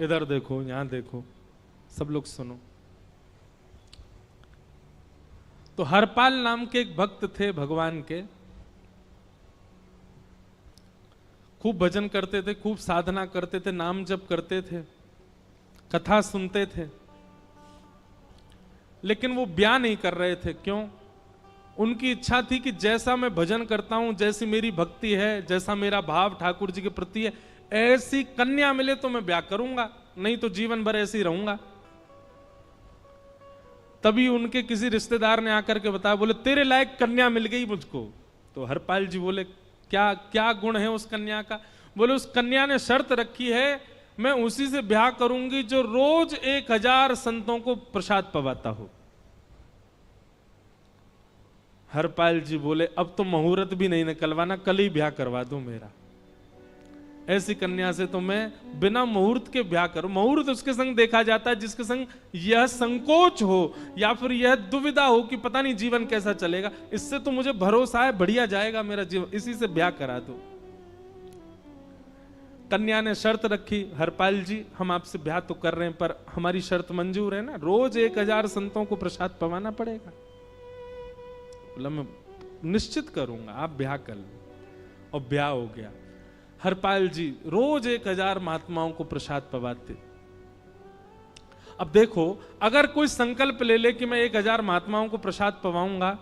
इधर देखो, यहां देखो, सब लोग सुनो। तो हरपाल नाम के एक भक्त थे भगवान के, खूब भजन करते थे, खूब साधना करते थे, नाम जप करते थे, कथा सुनते थे, लेकिन वो ब्याह नहीं कर रहे थे। क्यों? उनकी इच्छा थी कि जैसा मैं भजन करता हूं, जैसी मेरी भक्ति है, जैसा मेरा भाव ठाकुर जी के प्रति है, ऐसी कन्या मिले तो मैं ब्याह करूंगा, नहीं तो जीवन भर ऐसे ही रहूंगा। तभी उनके किसी रिश्तेदार ने आकर के बताया, बोले तेरे लायक कन्या मिल गई मुझको। तो हरपाल जी बोले, क्या क्या गुण है उस कन्या का? बोले उस कन्या ने शर्त रखी है, मैं उसी से ब्याह करूंगी जो रोज 1000 संतों को प्रसाद पवाता हो। हरपाल जी बोले, अब तो मुहूर्त भी नहीं निकलवाना, कल ही ब्याह करवा दो मेरा। ऐसी कन्या से तो मैं बिना मुहूर्त के ब्याह करूं। मुहूर्त उसके संग देखा जाता है जिसके संग यह संकोच हो या फिर यह दुविधा हो कि पता नहीं जीवन कैसा चलेगा, इससे तो मुझे भरोसा है बढ़िया जाएगा मेरा जीवन, इसी से ब्याह करा दो। कन्या ने शर्त रखी, हरपाल जी हम आपसे ब्याह तो कर रहे हैं पर हमारी शर्त मंजूर है ना, रोज 1000 संतों को प्रसाद पवाना पड़ेगा। बोला मैं निश्चित करूंगा, आप ब्याह कर लो। और ब्याह हो गया। हरपाल जी रोज 1000 महात्माओं को प्रसाद पवाते। अब देखो, अगर कोई संकल्प ले ले कि मैं 1000 महात्माओं को प्रसाद पवाऊंगा,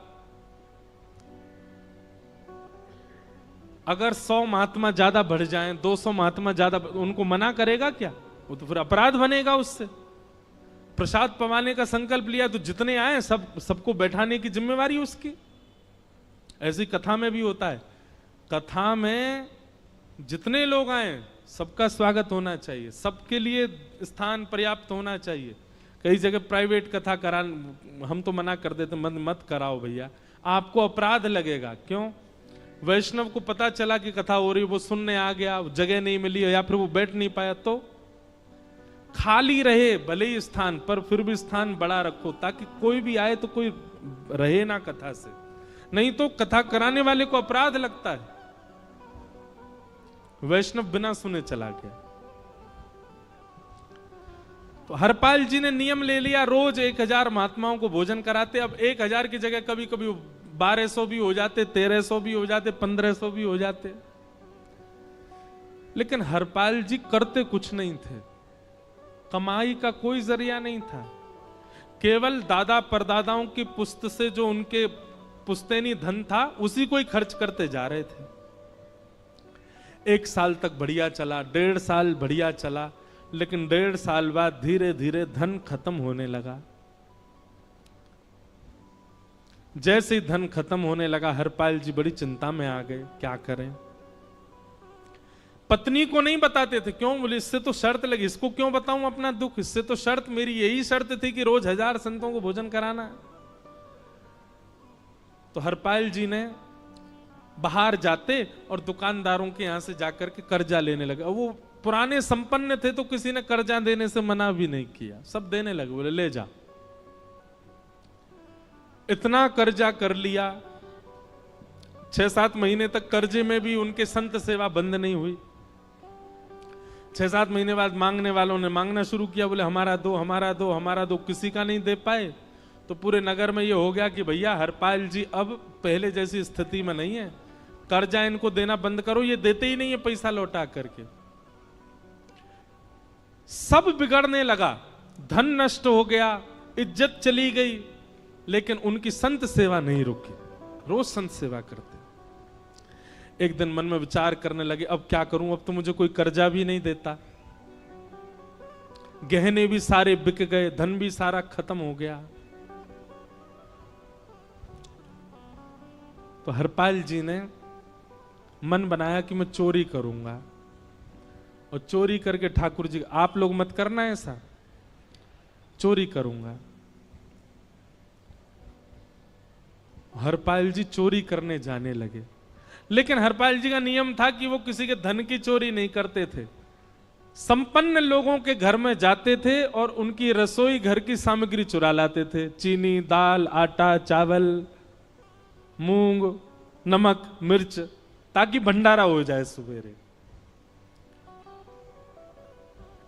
अगर 100 महात्मा ज्यादा बढ़ जाएं, 200 महात्मा ज्यादा, उनको मना करेगा क्या? वो तो फिर अपराध बनेगा उससे। प्रसाद पवाने का संकल्प लिया तो जितने आए सबको बैठाने की जिम्मेवारी उसकी। ऐसी कथा में भी होता है, कथा में जितने लोग आए सबका स्वागत होना चाहिए, सबके लिए स्थान पर्याप्त होना चाहिए। कई जगह प्राइवेट कथा करा, हम तो मना कर देते, मत कराओ भैया, आपको अपराध लगेगा। क्यों? वैष्णव को पता चला कि कथा हो रही, वो सुनने आ गया, जगह नहीं मिली या फिर वो बैठ नहीं पाया, तो खाली रहे भले ही स्थान, पर फिर भी स्थान बड़ा रखो ताकि कोई भी आए तो कोई रहे ना कथा से, नहीं तो कथा कराने वाले को अपराध लगता है। वैष्णव बिना सुने चला गया। तो हरपाल जी ने नियम ले लिया, रोज 1000 महात्माओं को भोजन कराते। अब 1000 की जगह कभी कभी 1200 भी हो जाते, 1300 भी हो जाते, 1500 भी हो जाते। लेकिन हरपाल जी करते कुछ नहीं थे, कमाई का कोई जरिया नहीं था, केवल दादा परदादाओं की पुश्त से जो उनके पुश्तैनी धन था उसी को ही खर्च करते जा रहे थे। 1 साल तक बढ़िया चला, 1.5 साल बढ़िया चला, लेकिन 1.5 साल बाद धीरे धीरे धन खत्म होने लगा। जैसे ही धन खत्म होने लगा, हरपाल जी बड़ी चिंता में आ गए, क्या करें। पत्नी को नहीं बताते थे, क्यों? बोले इससे तो शर्त लगी, इसको क्यों बताऊं अपना दुख, इससे तो शर्त मेरी यही शर्त थी कि रोज 1000 संतों को भोजन कराना। तो हरपाल जी ने बाहर जाते और दुकानदारों के यहां से जाकर के कर्जा लेने लगे। वो पुराने संपन्न थे तो किसी ने कर्जा देने से मना भी नहीं किया, सब देने लगे, बोले ले जा। इतना कर्जा कर लिया, 6-7 महीने तक कर्जे में भी उनके संत सेवा बंद नहीं हुई। 6-7 महीने बाद मांगने वालों ने मांगना शुरू किया, बोले हमारा दो, हमारा दो, हमारा दो। किसी का नहीं दे पाए तो पूरे नगर में ये हो गया कि भैया हरपाल जी अब पहले जैसी स्थिति में नहीं है, कर्जा इनको देना बंद करो, ये देते ही नहीं है पैसा लौटा करके। सब बिगड़ने लगा, धन नष्ट हो गया, इज्जत चली गई, लेकिन उनकी संत सेवा नहीं रुकी, रोज संत सेवा करते। एक दिन मन में विचार करने लगे, अब क्या करूं, अब तो मुझे कोई कर्जा भी नहीं देता, गहने भी सारे बिक गए, धन भी सारा खत्म हो गया। तो हरपाल जी ने मन बनाया कि मैं चोरी करूंगा, और चोरी करके ठाकुर जी, आप लोग मत करना ऐसा, चोरी करूंगा। हरपाल जी चोरी करने जाने लगे, लेकिन हरपाल जी का नियम था कि वो किसी के धन की चोरी नहीं करते थे। संपन्न लोगों के घर में जाते थे और उनकी रसोई घर की सामग्री चुरा लाते थे, चीनी, दाल, आटा, चावल, मूंग, नमक, मिर्च, ताकि भंडारा हो जाए सवेरे।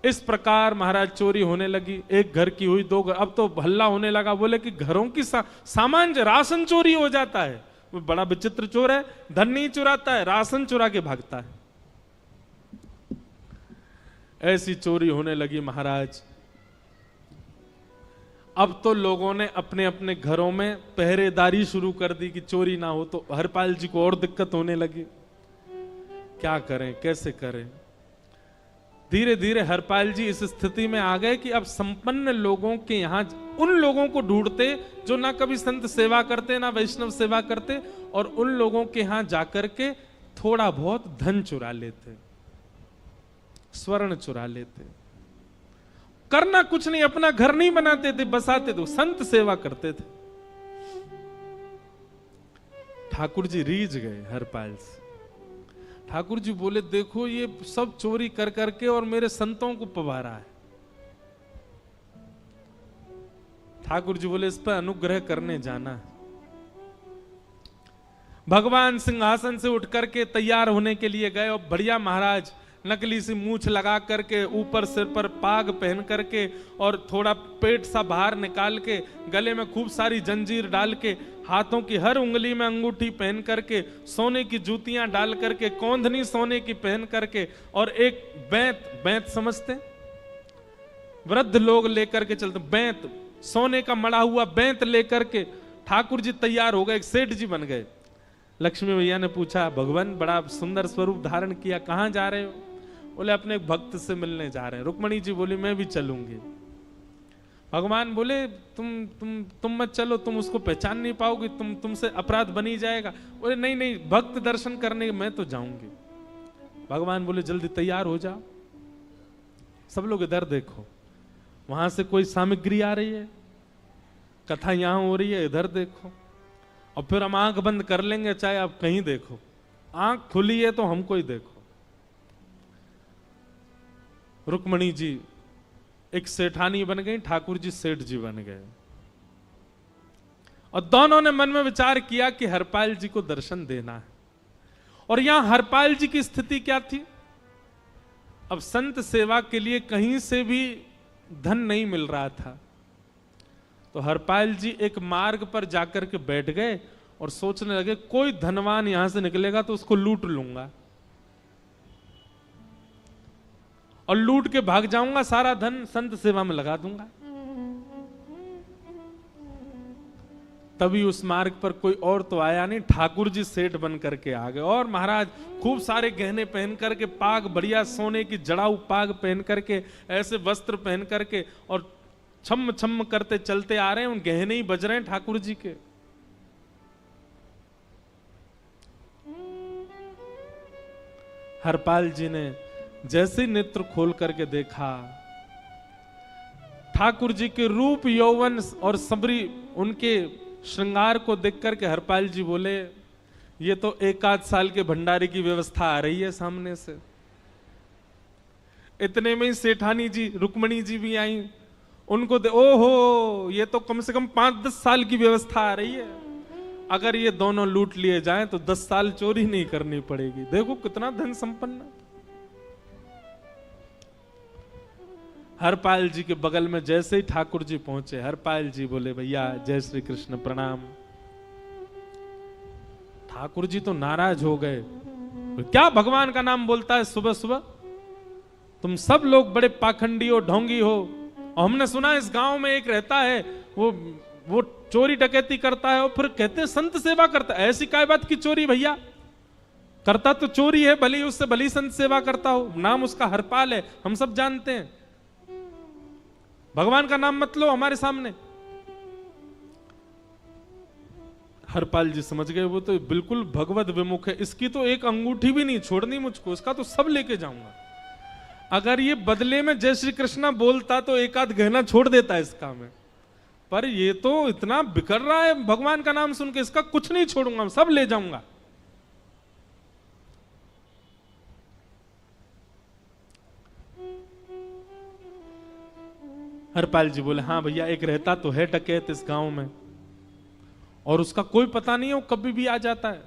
इस प्रकार महाराज चोरी होने लगी। एक घर की हुई, दो घर, अब तो हल्ला होने लगा। बोले कि घरों की सामान राशन चोरी हो जाता है। वो बड़ा विचित्र चोर है, धन नहीं चुराता है, राशन चुरा के भागता है। ऐसी चोरी होने लगी महाराज। अब तो लोगों ने अपने अपने घरों में पहरेदारी शुरू कर दी कि चोरी ना हो। तो हरपाल जी को और दिक्कत होने लगी, क्या करें, कैसे करें। धीरे धीरे हरपाल जी इस स्थिति में आ गए कि अब संपन्न लोगों के यहां उन लोगों को ढूंढते जो ना कभी संत सेवा करते ना वैष्णव सेवा करते, और उन लोगों के यहां जाकर के थोड़ा बहुत धन चुरा लेते, स्वर्ण चुरा लेते। करना कुछ नहीं, अपना घर नहीं बनाते थे, बसाते थे, संत सेवा करते थे। ठाकुर जी रीझ गए हरपाल से। ठाकुर जी बोले, देखो ये सब चोरी कर करके और मेरे संतों को पवारा है। ठाकुर जी बोले, इस पर अनुग्रह करने जाना है। भगवान सिंहासन से उठ करके तैयार होने के लिए गए, और बढ़िया महाराज नकली सी मूछ लगा करके, ऊपर सिर पर पाग पहन करके, और थोड़ा पेट सा बाहर निकाल के, गले में खूब सारी जंजीर डाल के, हाथों की हर उंगली में अंगूठी पहन करके, सोने की जूतियां डाल करके, कौंधनी सोने की पहन करके, और एक बैंत समझते, वृद्ध लोग लेकर के चलते, बैंत, सोने का मड़ा हुआ बैंत लेकर के ठाकुर जी तैयार हो गए, एक सेठ जी बन गए। लक्ष्मी भैया ने पूछा, भगवान बड़ा सुंदर स्वरूप धारण किया, कहां जा रहे हो? बोले, अपने एक भक्त से मिलने जा रहे हैं। रुक्मणी जी बोली, मैं भी चलूंगी। भगवान बोले, तुम मत चलो, तुम उसको पहचान नहीं पाओगे, तुमसे अपराध बनी जाएगा। बोले, नहीं नहीं, भक्त दर्शन करने मैं तो जाऊंगी। भगवान बोले, जल्दी तैयार हो जाओ। सब लोग इधर देखो, वहां से कोई सामग्री आ रही है, कथा यहां हो रही है, इधर देखो, और फिर हम आंख बंद कर लेंगे, चाहे आप कहीं देखो। आंख खुली है तो हमको ही देखो। रुक्मणी जी एक सेठानी बन गई, ठाकुर जी सेठ जी बन गए, और दोनों ने मन में विचार किया कि हरपाल जी को दर्शन देना है। और यहां हरपाल जी की स्थिति क्या थी? अब संत सेवा के लिए कहीं से भी धन नहीं मिल रहा था। तो हरपाल जी एक मार्ग पर जाकर के बैठ गए और सोचने लगे, कोई धनवान यहां से निकलेगा तो उसको लूट लूंगा, और लूट के भाग जाऊंगा, सारा धन संत सेवा में लगा दूंगा। तभी उस मार्ग पर कोई और तो आया नहीं, ठाकुर जी सेठ बन करके आ गए। और महाराज खूब सारे गहने पहन करके, पाग बढ़िया सोने की जड़ाऊ पाग पहन करके, ऐसे वस्त्र पहन करके, और छम छम करते चलते आ रहे हैं। उन गहने ही बज रहे हैं ठाकुर जी के। हरपाल जी ने जैसे नेत्र खोल करके देखा, ठाकुर जी के रूप यौवन और सबरी उनके श्रृंगार को देख करके हरपाल जी बोले, ये तो एक आध साल के भंडारे की व्यवस्था आ रही है सामने से। इतने में ही सेठानी जी, रुक्मणी जी भी आई, उनको ओहो, ये तो कम से कम 5-10 साल की व्यवस्था आ रही है। अगर ये दोनों लूट लिए जाएं तो 10 साल चोरी नहीं करनी पड़ेगी। देखो कितना धन संपन्न। हरपाल जी के बगल में जैसे ही ठाकुर जी पहुंचे, हरपाल जी बोले, भैया जय श्री कृष्ण, प्रणाम। ठाकुर जी तो नाराज हो गए, क्या भगवान का नाम बोलता है सुबह सुबह? तुम सब लोग बड़े पाखंडी हो, ढोंगी हो, और हमने सुना इस गांव में एक रहता है, वो चोरी डकैती करता है, और फिर कहते हैं संत सेवा करता है। ऐसी काय बात की चोरी भैया? करता तो चोरी है, भली उससे भली संत सेवा करता हो। नाम उसका हरपाल है, हम सब जानते हैं। भगवान का नाम मत लो हमारे सामने। हरपाल जी समझ गए, वो तो बिल्कुल भगवत विमुख है, इसकी तो एक अंगूठी भी नहीं छोड़नी मुझको, इसका तो सब लेके जाऊंगा। अगर ये बदले में जय श्री कृष्णा बोलता तो एक आध गहना छोड़ देता है इसका में, पर ये तो इतना बिखर रहा है भगवान का नाम सुन के, इसका कुछ नहीं छोड़ूंगा, सब ले जाऊंगा। हरपाल जी बोले, हाँ भैया, एक रहता तो है डकैत इस गांव में, और उसका कोई पता नहीं है, वो कभी भी आ जाता है।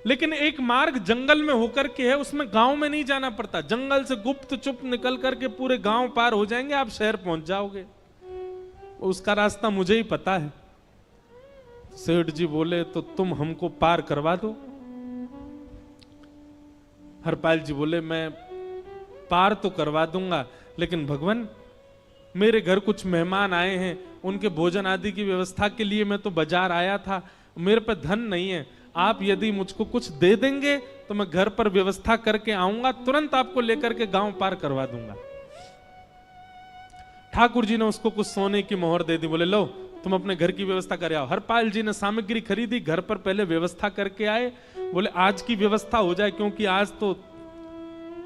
लेकिन एक मार्ग जंगल में होकर के है, उसमें गांव में नहीं जाना पड़ता। जंगल से गुप्त चुप निकल करके पूरे गांव पार हो जाएंगे, आप शहर पहुंच जाओगे। उसका रास्ता मुझे ही पता है। सेठ जी बोले तो तुम हमको पार करवा दो। हरपाल जी बोले मैं पार तो करवा दूंगा, लेकिन भगवान मेरे घर कुछ मेहमान आए हैं, उनके भोजन आदि की व्यवस्था के लिए मैं तो बाजार आया था, मेरे पे धन नहीं है। आप यदि मुझको कुछ दे देंगे तो मैं घर पर व्यवस्था करके आऊंगा, तुरंत आपको लेकर के गांव पार करवा दूंगा। ठाकुर जी ने उसको कुछ सोने की मोहर दे दी, बोले लो तुम अपने घर की व्यवस्था कर आओ। हरपाल जी ने सामग्री खरीदी, घर पर पहले व्यवस्था करके आए। बोले आज की व्यवस्था हो जाए, क्योंकि आज तो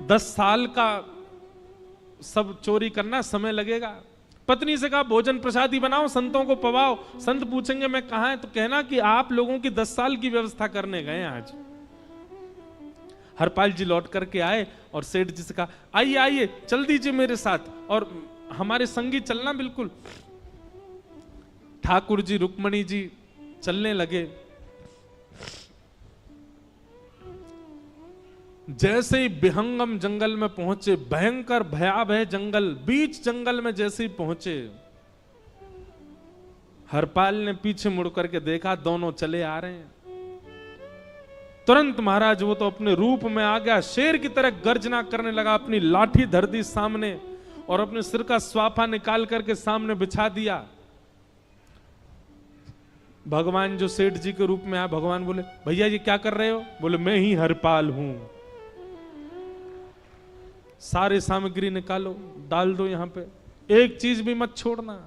10 साल का सब चोरी करना समय लगेगा। पत्नी से कहा भोजन प्रसादी बनाओ, संतों को पवाओ। संत पूछेंगे मैं कहां है, तो कहना कि आप लोगों की 10 साल की व्यवस्था करने गए आज। हरपाल जी लौट करके आए और सेठ जी से कहा आइए आइए चल दीजिए मेरे साथ और हमारे संगी चलना बिल्कुल। ठाकुर जी रुक्मणी जी चलने लगे। जैसे ही विहंगम जंगल में पहुंचे, भयंकर भयावह जंगल, बीच जंगल में जैसे ही पहुंचे, हरपाल ने पीछे मुड़ करके देखा, दोनों चले आ रहे हैं। तुरंत महाराज वो तो अपने रूप में आ गया, शेर की तरह गर्जना करने लगा, अपनी लाठी धर दी सामने और अपने सिर का स्वाफा निकाल करके सामने बिछा दिया। भगवान जो सेठ जी के रूप में आया, भगवान बोले भैया ये क्या कर रहे हो? बोले मैं ही हरपाल हूं। सारे सामग्री निकालो, डाल दो यहां पे, एक चीज भी मत छोड़ना,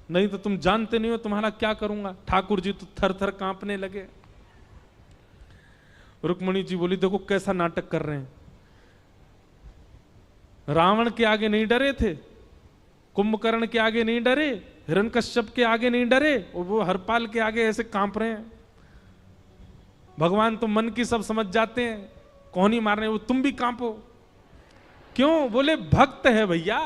नहीं तो तुम जानते नहीं हो तुम्हारा क्या करूंगा। ठाकुर जी तो थर थर कांपने लगे। रुक्मणी जी बोली देखो कैसा नाटक कर रहे हैं। रावण के आगे नहीं डरे थे, कुंभकर्ण के आगे नहीं डरे, हिरण्यकश्यप के आगे नहीं डरे, और वो हरपाल के आगे ऐसे कांप रहे हैं। भगवान तो मन की सब समझ जाते हैं, कौन ही मारने, वो तुम भी कांपो क्यों? बोले भक्त है भैया,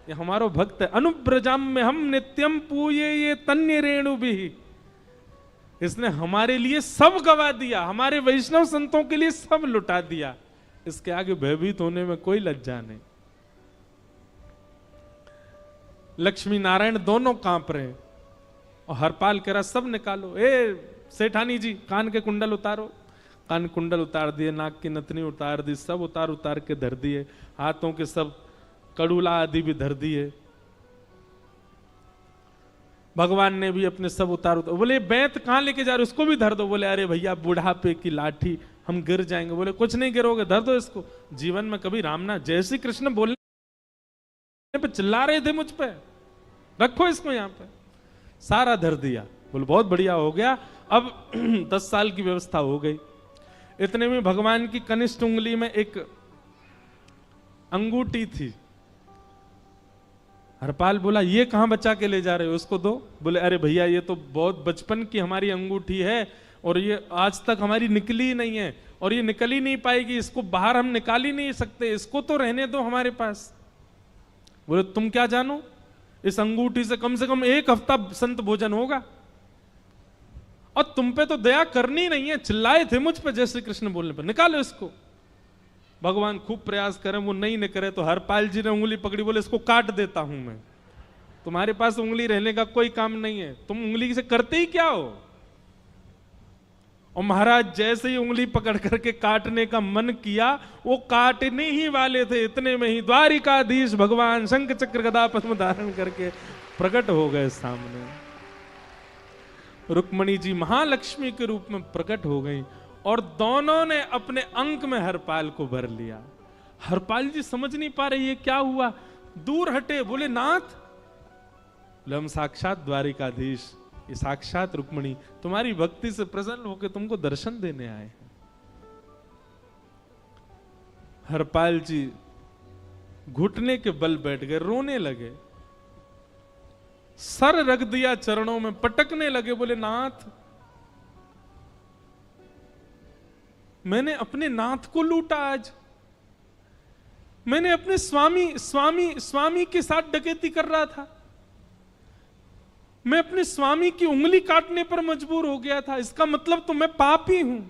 ये हमारो भक्त है। अनुब्रजाम में हम नित्यम पूये ये तन्य रेणु भी, इसने हमारे लिए सब गवा दिया, हमारे वैष्णव संतों के लिए सब लुटा दिया, इसके आगे भयभीत होने में कोई लज्जा नहीं। लक्ष्मी नारायण दोनों कांप रहे हैं और हरपाल कह रहा सब निकालो। ए सेठानी जी कान के कुंडल उतारो। कान कुंडल उतार दिए, नाक की नथनी उतार दी, सब उतार उतार के धर दिए, हाथों के सब कड़ूला आदि भी धर दिए। भगवान ने भी अपने सब उतार। बोले बैंत कहां लेके जा रहे, उसको भी धर दो। बोले अरे भैया बुढ़ापे की लाठी, हम गिर जाएंगे। बोले कुछ नहीं गिरोगे, धर दो इसको। जीवन में कभी राम ना, जय श्री कृष्ण बोलने पे चिल्ला रहे थे मुझ पे, रखो इसको यहां पे। सारा धर दिया। बोले बहुत बढ़िया हो गया, अब 10 साल की व्यवस्था हो गई। इतने में भगवान की कनिष्ठ उंगली में एक अंगूठी थी। हरपाल बोला ये कहां बचा के ले जा रहे हो, उसको दो। बोले अरे भैया ये तो बहुत बचपन की हमारी अंगूठी है और ये आज तक हमारी निकली नहीं है और ये निकल ही नहीं पाएगी, इसको बाहर हम निकाल ही नहीं सकते, इसको तो रहने दो हमारे पास। बोले तुम क्या जानो, इस अंगूठी से कम 1 हफ्ता संत भोजन होगा और तुम पे तो दया करनी नहीं है। चिल्लाए थे मुझ पे जय श्री कृष्ण बोलने पर, निकालो इसको। भगवान खूब प्रयास करें, वो नहीं निकले तो हरपाल जी ने उंगली पकड़ी, बोले इसको काट देता हूं मैं, तुम्हारे पास उंगली रहने का कोई काम नहीं है, तुम उंगली से करते ही क्या हो। और महाराज जैसे ही उंगली पकड़ करके काटने का मन किया, वो काटने ही वाले थे, इतने में ही द्वारिकाधीश भगवान शंख चक्र गदा पद्म धारण करके प्रकट हो गए सामने। रुक्मणी जी महालक्ष्मी के रूप में प्रकट हो गई और दोनों ने अपने अंक में हरपाल को भर लिया। हरपाल जी समझ नहीं पा रहे ये क्या हुआ, दूर हटे। बोले नाथ, बोले हम साक्षात द्वारिकाधीश, ये साक्षात रुक्मणी तुम्हारी भक्ति से प्रसन्न होकर तुमको दर्शन देने आए हैं। हरपाल जी घुटने के बल बैठ गए, रोने लगे, सर रख दिया चरणों में, पटकने लगे। बोले नाथ, मैंने अपने नाथ को लूटा, आज मैंने अपने स्वामी के साथ डकैती कर रहा था, मैं अपने स्वामी की उंगली काटने पर मजबूर हो गया था, इसका मतलब तो मैं पापी हूं।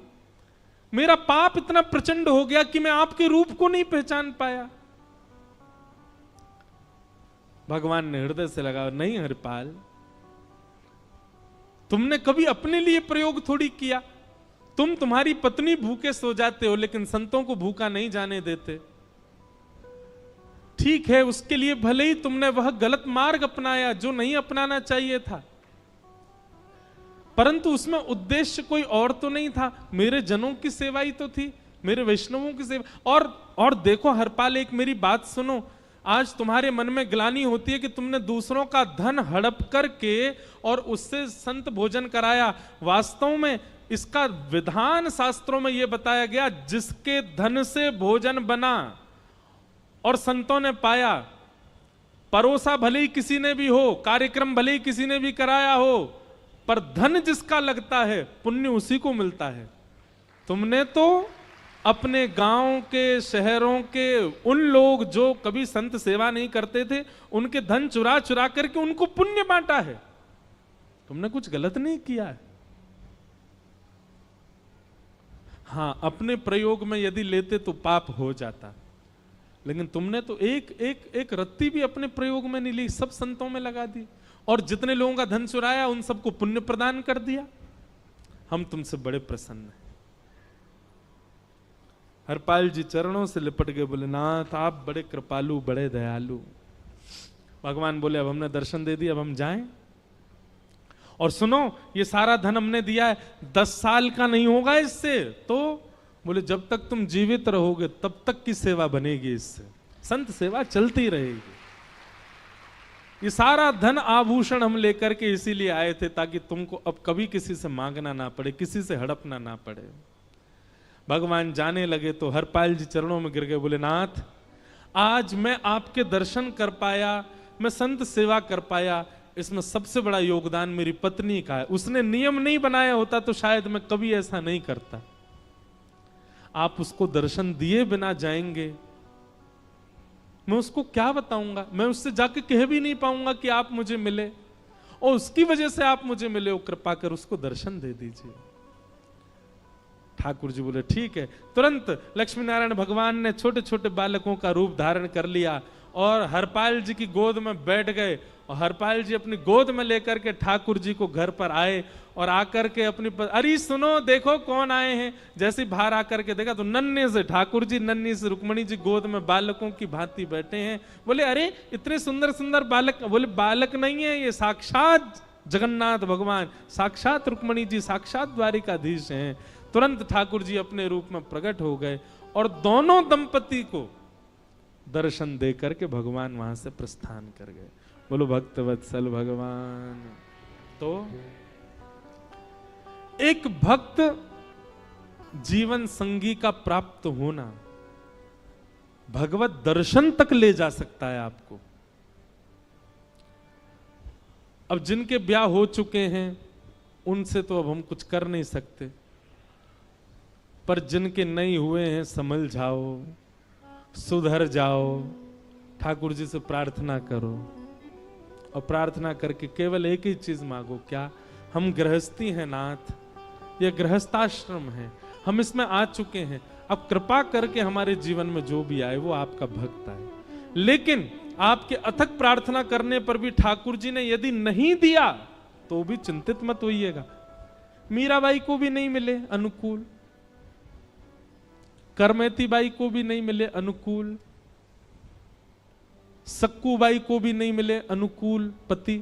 मेरा पाप इतना प्रचंड हो गया कि मैं आपके रूप को नहीं पहचान पाया। भगवान ने हृदय से लगा, नहीं हरिपाल, तुमने कभी अपने लिए प्रयोग थोड़ी किया। तुम्हारी पत्नी भूखे सो जाते हो, लेकिन संतों को भूखा नहीं जाने देते। ठीक है, उसके लिए भले ही तुमने वह गलत मार्ग अपनाया जो नहीं अपनाना चाहिए था, परंतु उसमें उद्देश्य कोई और तो नहीं था, मेरे जनों की सेवा ही तो थी, मेरे वैष्णवों की सेवा। और देखो हरपाल, एक मेरी बात सुनो, आज तुम्हारे मन में ग्लानि होती है कि तुमने दूसरों का धन हड़प करके और उससे संत भोजन कराया। वास्तव में इसका विधान शास्त्रों में यह बताया गया, जिसके धन से भोजन बना और संतों ने पाया, परोसा भले ही किसी ने भी हो, कार्यक्रम भले ही किसी ने भी कराया हो, पर धन जिसका लगता है पुण्य उसी को मिलता है। तुमने तो अपने गांव के, शहरों के उन लोग जो कभी संत सेवा नहीं करते थे, उनके धन चुरा चुरा करके उनको पुण्य बांटा है। तुमने कुछ गलत नहीं किया है। हां, अपने प्रयोग में यदि लेते तो पाप हो जाता, लेकिन तुमने तो एक रत्ती भी अपने प्रयोग में नहीं ली, सब संतों में लगा दी, और जितने लोगों का धन चुराया उन सबको पुण्य प्रदान कर दिया। हम तुमसे बड़े प्रसन्न हैं। हरपाल जी चरणों से लिपट गए, बोले नाथ आप बड़े कृपालु, बड़े दयालु। भगवान बोले अब हमने दर्शन दे दिया, अब हम जाएं। और सुनो, ये सारा धन हमने दिया है, 10 साल का नहीं होगा इससे। तो बोले जब तक तुम जीवित रहोगे तब तक की सेवा बनेगी, इससे संत सेवा चलती रहेगी। ये सारा धन आभूषण हम लेकर के इसीलिए आए थे, ताकि तुमको अब कभी किसी से मांगना ना पड़े, किसी से हड़पना ना पड़े। भगवान जाने लगे तो हरपाल जी चरणों में गिर गए, बोले नाथ आज मैं आपके दर्शन कर पाया, मैं संत सेवा कर पाया, इसमें सबसे बड़ा योगदान मेरी पत्नी का है। उसने नियम नहीं बनाया होता तो शायद मैं कभी ऐसा नहीं करता। आप उसको दर्शन दिए बिना जाएंगे, मैं उसको क्या बताऊंगा? मैं उससे जाके कह भी नहीं पाऊंगा कि आप मुझे मिले, और उसकी वजह से आप मुझे मिले हो, कृपा कर उसको दर्शन दे दीजिए। ठाकुर जी बोले ठीक है। तुरंत लक्ष्मी नारायण भगवान ने छोटे छोटे बालकों का रूप धारण कर लिया और हरपाल जी की गोद में बैठ गए, और हरपाल जी अपनी गोद में लेकर के ठाकुर जी को घर पर आए, और आकर के अपनी अरे सुनो देखो कौन आए हैं। जैसे बाहर आकर के देखा तो नन्हे से ठाकुर जी, नन्ही से रुक्मणी जी गोद में बालकों की भांति बैठे हैं। बोले अरे इतने सुंदर सुंदर बालक। बोले बालक नहीं है, ये साक्षात जगन्नाथ भगवान, साक्षात रुक्मणी जी, साक्षात द्वारिकाधीश हैं। तुरंत ठाकुर जी अपने रूप में प्रकट हो गए और दोनों दंपति को दर्शन दे करके भगवान वहां से प्रस्थान कर गए। बोलो भक्त वत्सल भगवान। तो एक भक्त जीवन संगी का प्राप्त होना भगवत दर्शन तक ले जा सकता है आपको। अब जिनके ब्याह हो चुके हैं उनसे तो अब हम कुछ कर नहीं सकते, पर जिनके नहीं हुए हैं संभल जाओ, सुधर जाओ, ठाकुर जी से प्रार्थना करो, और प्रार्थना करके केवल एक ही चीज मांगो, क्या? हम गृहस्थी हैं नाथ, यह गृहस्थाश्रम है, हम इसमें आ चुके हैं, अब कृपा करके हमारे जीवन में जो भी आए वो आपका भक्त आए। लेकिन आपके अथक प्रार्थना करने पर भी ठाकुर जी ने यदि नहीं दिया तो भी चिंतित मत होइएगा। मीराबाई को भी नहीं मिले अनुकूल, करमेती बाई को भी नहीं मिले अनुकूल, सक्कू बाई को भी नहीं मिले अनुकूल पति,